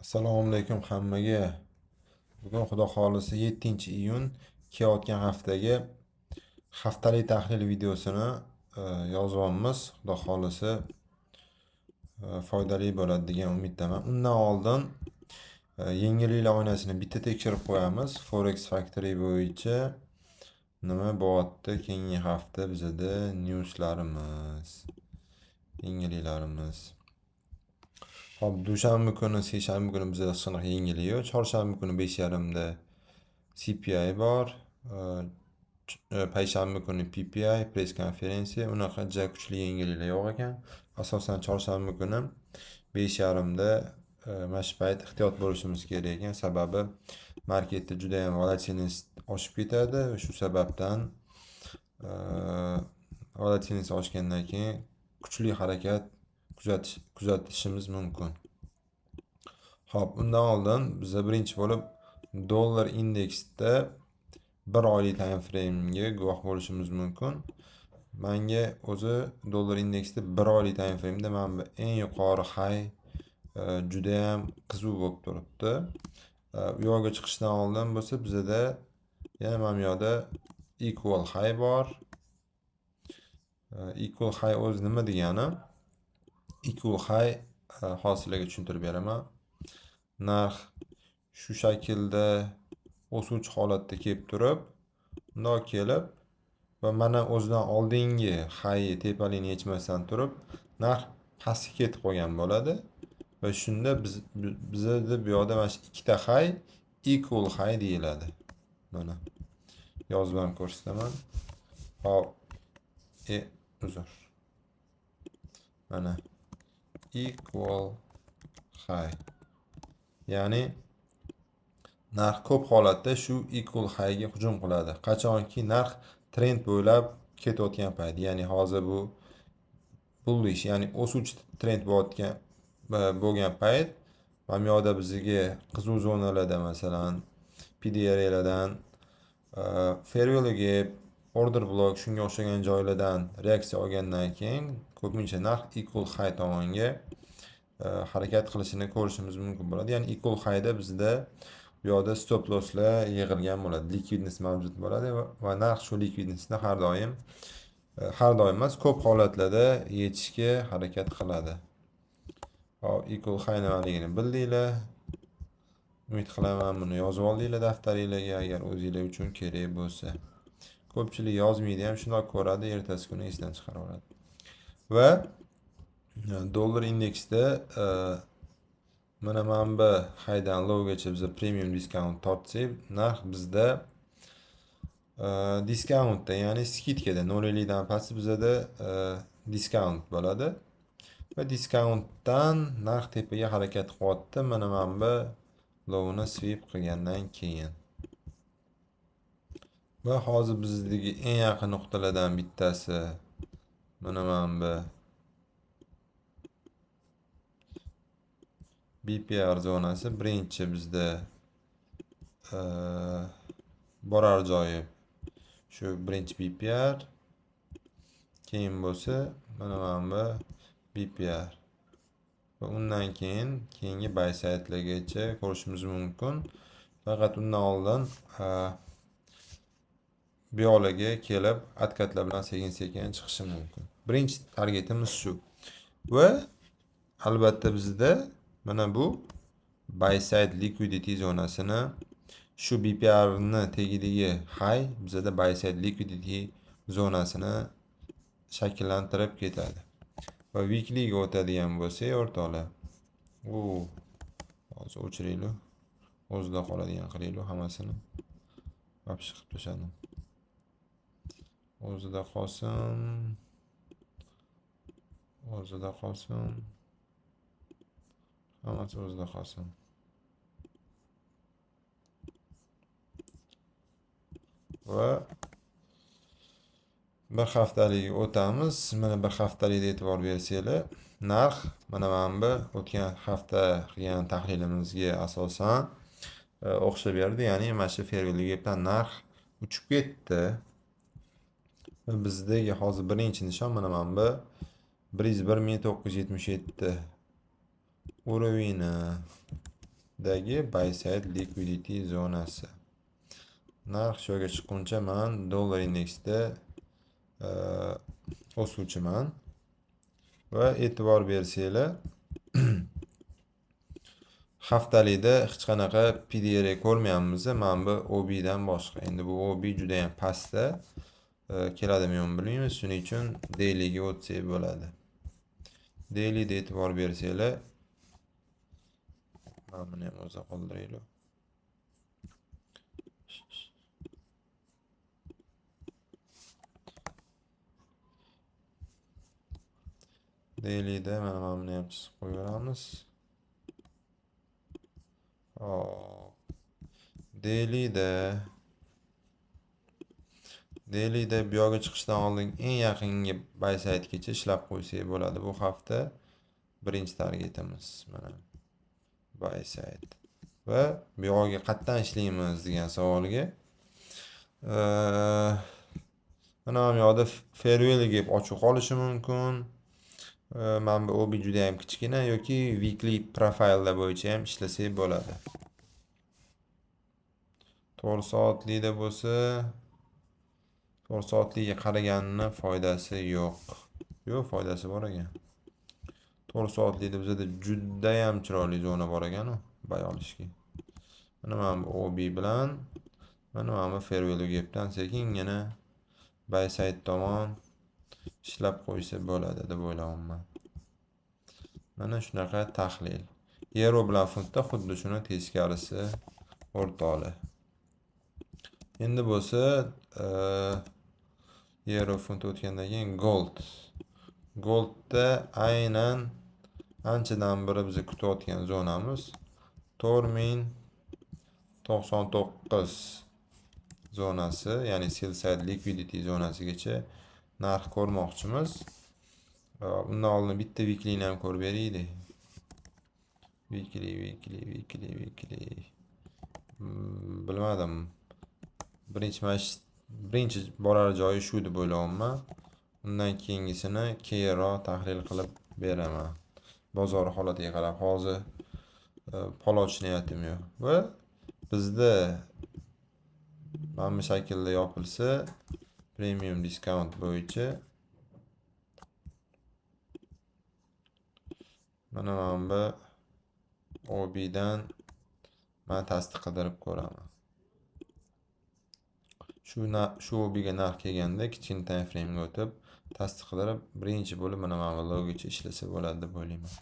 Assalomu alaykum hammaga. Bugun xudo xolisi 7-iyun kelayotgan haftaga haftalik tahlil videosini yozyapmiz. Xudo xolisi foydali bo'ladi degan umiddaman. Undan oldin yengilliklar oynasini bitta tekshirib qo'yamiz. Forex Factory bo'yicha nima bo'lyapti keyingi hafta bizada newslarimiz, yengilliklarimiz. Hop, dushanba kuni, seshanba kuni bizda siniq yengillik yo'q. Chorshanba kuni 5:30 da CPI bor. Payshanba kuni PPI press konferensiya. Unaqa juda kuchli yengilliklar yo'q ekan. Asosan chorshanba kuni 5:30 da mana shu payt ehtiyot bo'lishimiz kerak ekan. Sababi marketda juda ham volatilность oshib ketadi. Shu sababdan volatilность oshgandan keyin kuchli harakat kuzatishimiz mumkin. Hop, undan oldin biza birinchi bo'lib dollar indeksda 1 oylik time frame'ga guvoh bo'lishimiz mumkin. Menga o'zi dollar indeksda 1 oylik time frame'da mana bu eng yuqori high juda ham qiziq bo'lib turibdi. U yoqqa chiqishdan oldin bo'lsa bizada yana mana bu yoqda equal high bor. Equal high o'zi nima degani? Equal high hosilaga tushuntirib beraman. Narx shu shaklda o'suvchi holatda kelib turib, bundoq kelib va mana o'zidan oldingi high tepalikni yechmasdan turib, narx pastga ketib qolgan bo'ladi. Va shunda bizda bu yoqda mana shu ikkita high equal high deyiladi. Mana yozib ham ko'rsataman. Hop, uzr. Mana equal high. Ya'ni narx ko'p holatda shu equal high ga hujum qiladi. Qachonki narx trend bo'ylab ketayotgan payt, ya'ni hozir bu bullish, ya'ni o'suvchi trend bo'lgan payt, mana bu yoqda bizga qiziq zonalarda masalan PDRlardan fair value gap, order block shunga o'xshagan joylardan reaksiya olgandan keyin ko'pincha narx equal high tomonga harakat qilishini ko'rishimiz mumkin bo'ladi. Ya'ni equal high da bizda bu yoqda stop losslar yig'ilgan bo'ladi, liquidness mavjud bo'ladi va narx shu liquidnessni har doim emas, ko'p holatlarda yechishga harakat qiladi. Hop, equal high nimaligini bildinglar. Umid qilaman buni yozib oldinglar daftaringizga agar o'zingizlar uchun kerak bo'lsa. Ko'pchilik yozmaydi ham, shunday ko'radi, ertasi kuni esdan chiqarib oladi. Va dollar indeksda mana bu highdan lowgacha biz premium discount tortsak, narx bizda discountda, ya'ni skidkada 0.50 dan past bizada discount bo'ladi. Va discountdan narx tepaga harakat qilyapti. Mana bu lowni sweep qilgandan keyin. Va hozir bizdagi eng yaqin nuqtalardan bittasi mana bu BPR zonasi. Birinchi bizda borar joyi shu birinchi BPR, keyin bo'lsa mana bu BPR va undan keyin keyingi buy side'largacha ko'rishimiz mumkin. Faqat undan oldin bu yoqlarga kelib откатlar bilan sekin-sekin chiqishi mumkin. Birinchi targetimiz shu. Va albatta bizda mana bu buy side liquidity zonasini shu BPR ni tagidagi high bizda buy side liquidity zonasini shakllantirib ketadi. Va weekly ga o'tadigan bo'lsak, o'rtoqlar. Hozir o'chiraylik. O'zida qoladigan qilaylik hammasini. Vobshe qilib tashladim. O'zida qolsin. Hammasi o'zida qolsin. Va bir haftalik o'tamiz. Mana bir haftalik e'tibor bersanglar, narx mana bu o'tgan hafta qilgan tahlilimizga asosan o'xshab berdi. Ya'ni mana shu fair value gapdan narx uchib ketdi. Va bizdagi hozir birinchi nishon mana bu 101.977 urovini. dagi buy side liquidity zonasi. Narx shu yerga chiqquncha men dollar indeksda o'suvchiman va e'tibor bersanglar haftalikda hech qanaqa PDR ko'rmayapmiz. Mana bu OB dan boshqa. Endi bu OB juda ham pastda keladimi yo'q bilmaymiz. Shuning uchun dailyga o'tsak bo'ladi. Dailyda e'tibor bersanglar mana buni ham o'zi qoldiraylik. Dailyda mana buni ham chizib qo'yaveramiz. Hop. Dailyda bu yoqqa chiqishdan oldin eng yaqingi buy sidegacha ishlab qo'ysak bo'ladi. Bu hafta birinchi targetimiz mana buy side. Va bu yoqqa qatdan ishlaymiz degan savolga mana bu yoqda farewell deb ochiq qolishi mumkin. Mana bu OB juda ham kichkina yoki weekly profilda bo'yicha ham ishlasak bo'ladi. 4 soatlikda bo'lsa 4 soatlikka qaraganini foydasi yo'q. Yo'q, foydasi bor ekan. 4 soatlikda bizda juda ham chiroyli zona bor ekan u buy olishga. Mana bu OB bilan mana bu farewell gapdan sekingina buy side tomon ishlab qo'ysa bo'ladi deb o'ylayman. Mana shunaqa tahlil. Euro bilan funtda xuddi shuni teskarisi o'rtoqli. Endi bo'lsa euro funt o'tgandan keyin goldda aynan anchadan beri biz kutayotgan zonamiz 4099 zonasi, ya'ni sell side liquidity zonasigacha narx ko'rmoqchimiz. Undan oldin bitta weekly ham ko'rib beraylik. Weekly. Bilmadim. Birinchi borar joyi shu deb o'ylayman. Undan keyingisini keyinroq tahlil qilib beraman. Bozor holatiga qarab hozir palov niyatim yo'q. Va bizda mana bu shaklda yopilsa premium discount bo'yicha mana bu OB dan men tasdiq qidirib ko'raman. Shu OB ga narx kelganda kichkina time frame ga o'tib tasdiq qilib birinchi bo'lib mana bu logocha ishlasa bo'ladi deb o'ylayman.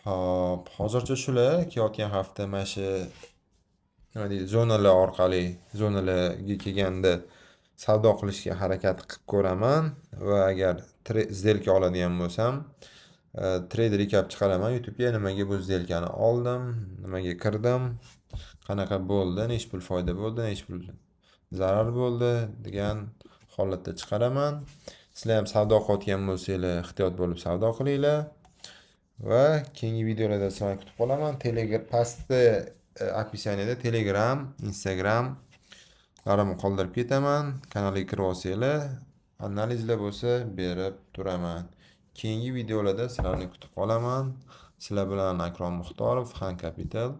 Hop, hozircha shular kelayotgan hafta mana shu nima deydi, zonalar orqali zonalarga kelganda savdo qilishga harakat qilib ko'raman va agar сделка oladigan bo'lsam trade recap chiqaraman YouTube'ga, nimaga bu сделкani oldim, nimaga kirdim, qanaqa bo'ldi, nech pul foyda bo'ldi, nech pul zarar bo'ldi degan holatda chiqaraman. Sizlar ham savdo qilayotgan bo'lsanglar ehtiyot bo'lib savdo qilinglar va keyingi videolarda sizlarni kutib qolaman. Pastda описаниеda Telegram, Instagram larimni qoldirib ketaman. Kanalga kirib olsanglar, analizlar bo'lsa berib turaman. Keyingi videolarda sizlarni kutib qolaman. Sizlar bilan Akrom Muxtorov, Han Capital.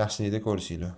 Yaxshilikda ko'rishinglar.